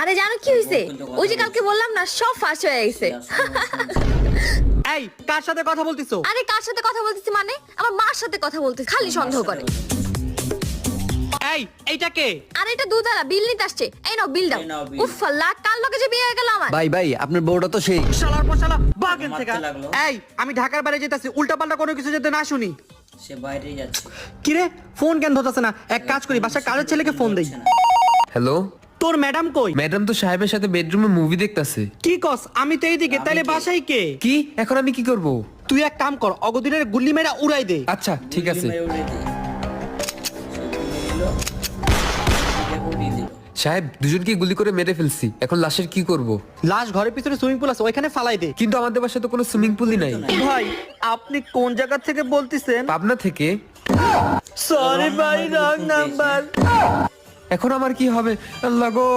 আরে জানো কি হয়েছে? ওই যে কালকে বললাম না, সব ফাঁস হয়ে গেছে। এই কার সাথে কথা বলতিছো? আরে কার সাথে কথা বলতেছি মানে? আমার মার সাথে কথা বলতেছি, খালি সন্দেহ করে। এই এইটা কে? আরে এটা দুধারা বিল নিতে আসছে। এই নাও বিল দাও। উফ আল্লাহ, কাল লগে যে বিয়ে হয়ে গেল আমার। ভাই ভাই আপনার বউটা তো সেই শালার পর শালা বাগেন থেকে। মারতে লাগলো। এই আমি ঢাকার বাইরে যেতেছি, উল্টাপাল্টা কোনো কিছু যাতে না শুনি। সে বাইরেই যাচ্ছে। কি রে ফোন কেন ধরতেছে না? এক কাজ করি, বাসায় কাজের ছেলেকে ফোন দেই। হ্যালো, তোর ম্যাডাম কই? ম্যাডাম তো সাহেবের সাথে বেডরুমে মুভি দেখতাছে। কি কস? আমি তো এইদিকে, তাইলে বাসায় কে? কি এখন আমি কি করব? তুই এক কাম কর, অগদিনের গুল্লি মেরা উড়াই দে। আচ্ছা ঠিক আছে। গুলি মেরে উড়িয়ে দিই। সে গুলি দিল, এটাকে উড়িয়ে দিল। সাহেব দুজনকে গুলি করে মেরে ফেলছি, এখন লাশের কি করব? লাশ ঘরের পিছনে সুইমিং পুল আছে, ওইখানে ফালাই দে। কিন্তু আমাদের বাসায় তো কোনো সুইমিং পুলই নাই। ভাই আপনি কোন জায়গা থেকে বলতিছেন? পাবনা থেকে। সরি ভাই, রং নাম্বার। এখন আমার কি হবে? আল্লাহ গো।